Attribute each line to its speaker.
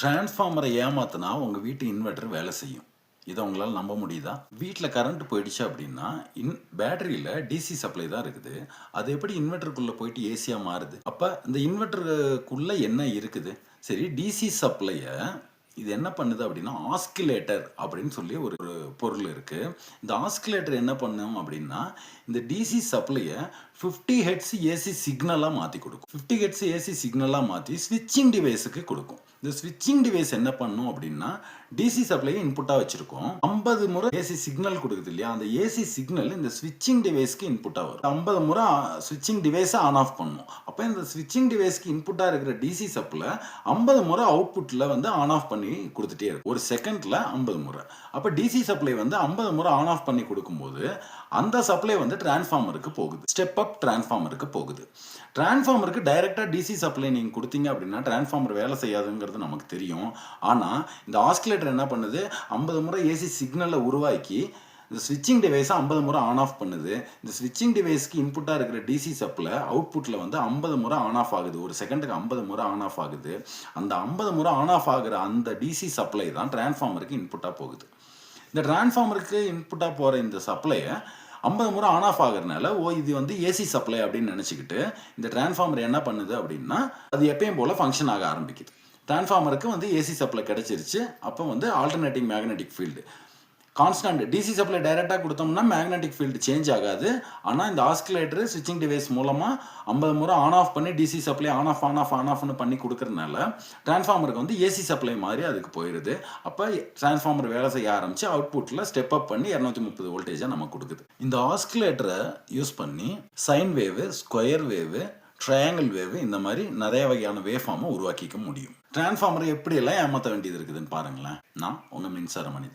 Speaker 1: டிரான்ஸ்ஃபார்மரை ஏமாத்துனா உங்க வீட்டு இன்வெர்டர் வேலை செய்யும். இதை உங்களால் நம்ப முடியுதா? வீட்டில் கரண்ட் போயிடுச்சு அப்படின்னா பேட்டரியில் டிசி சப்ளை தான் இருக்குது. அது எப்படி இன்வெர்டருக்குள்ளே போயிட்டு ஏசியாக மாறுது? அப்போ இந்த இன்வெர்டருக்குள்ளே என்ன இருக்குது? சரி, டிசி சப்ளையை இது என்ன பண்ணுது அப்படின்னா ஆஸ்கிலேட்டர் அப்படின்னு சொல்லி ஒரு பொருள் இருக்குது. இந்த ஆஸ்கிலேட்டர் என்ன பண்ணும் அப்படின்னா இந்த டிசி சப்ளையை 50 ஹெட்ஸ் ஏசி சிக்னலாக மாற்றி கொடுக்கும். 50 ஹெட்ஸ் ஏசி சிக்னலாக மாற்றி ஸ்விட்சிங் டிவைஸுக்கு கொடுக்கும். இந்த ஸ்விட்சிங் டிவைஸ் என்ன பண்ணும் அப்படின்னா டிசி சப்ளையை இன்புட்டாக வச்சுருக்கோம். 50 முறை ஏசி சிக்னல் கொடுக்குது இல்லையா, அந்த ஏசி சிக்னல் இந்த ஸ்விட்சிங் டிவைஸ்க்கு இன்புட்டாக வரும். 50 முறை ஸ்விட்சிங் டிவைஸை ஆன் ஆஃப் பண்ணும். அப்போ இந்த ஸ்விட்சிங் டிவைஸ்க்கு இன்புட்டாக இருக்கிற டிசி சப்ளை 50 முறை அவுட்புட்டில் வந்து ஆன் ஆஃப் பண்ணி கொடுத்துட்டே இருக்கும். ஒரு செகண்டில் 50 முறை. அப்போ டிசி சப்ளை வந்து 50 முறை ஆன் ஆஃப் பண்ணி கொடுக்கும்போது அந்த சப்ளை வந்து டிரான்ஸ்ஃபார்மருக்கு போகுது. ஸ்டெப் அப் டிரான்ஸ்ஃபார்மருக்கு போகுது. டிரான்ஸ்ஃபார்மருக்கு டைரெக்டாக டிசி சப்ளை நீங்கள் கொடுத்தீங்க அப்படின்னா டிரான்ஸ்ஃபார்மர் வேலை செய்யாதுங்கிறது நமக்கு தெரியும். ஆனால் இந்த ஆஸ்கிலேட்டர் என்ன பண்ணுது, 50 முறை ஏசி சிக்னலை உருவாக்கி இந்த ஸ்விட்சிங் டிவைஸை 50 முறை ஆன் ஆஃப் பண்ணுது. இந்த ஸ்விட்சிங் டிவைஸ்க்கு இன்புட்டாக இருக்கிற டிசி சப்ளை அவுட்புட்டில் வந்து 50 முறை ஆன் ஆஃப் ஆகுது. ஒரு செகண்டுக்கு 50 முறை ஆன் ஆஃப் ஆகுது. அந்த 50 முறை ஆன் ஆஃப் ஆகுற அந்த டிசி சப்ளை தான் டிரான்ஸ்ஃபார்மருக்கு இன்புட்டாக போகுது. இந்த டிரான்ஸ்ஃபார்மருக்கு இன்புட்டாக போகிற இந்த சப்ளையை 50 முறை ஆன் ஆஃப் ஆகிறதுனால இது வந்து ஏசி சப்ளை அப்படின்னு நினச்சிக்கிட்டு இந்த டிரான்ஸ்ஃபார்மர் என்ன பண்ணுது அப்படின்னா அது எப்பயும் போல் ஃபங்க்ஷன் ஆக ஆரம்பிக்குது. டிரான்ஸ்ஃபார்மருக்கு வந்து ஏசி சப்ளை கிடைச்சிருச்சு. அப்போ வந்து alternating magnetic field constant. DC supply டைரெக்டாக கொடுத்தோம்னா மேக்னெட்டிக் ஃபீல்டு சேஞ்ச் ஆகாது. ஆனால் இந்த ஆஸ்கிலேட்டர் ஸ்விட்சிங் டிவைஸ் மூலமாக 50 முறை ஆன் ஆஃப் பண்ணி டிசி சப்ளை ஆன் ஆஃப்னு பண்ணி கொடுக்கறதுனால டிரான்ஸ்ஃபார்மருக்கு வந்து ஏசி சப்ளை மாதிரி அதுக்கு போயிடுது. அப்போ டிரான்ஸ்ஃபார்மர் வேலை செய்ய ஆரம்பித்து அவுட்புட்டில் ஸ்டெப் அப் பண்ணி 230 வோல்டேஜாக நமக்கு கொடுக்குது. இந்த ஆஸ்கிலேட்டரை யூஸ் பண்ணி சைன் வேவு, ஸ்கொயர் வேவு, ட்ரையாங்கிள் வேவு இந்த மாதிரி நிறைய வகையான வேவ் ஃபார்மை உருவாக்கிக்க முடியும். டிரான்ஸ்ஃபார்மரை எப்படியெல்லாம் ஏமாற்ற வேண்டியது இருக்குதுன்னு பாருங்களேன். நான் உங்கள் மின்சார மனிதன்.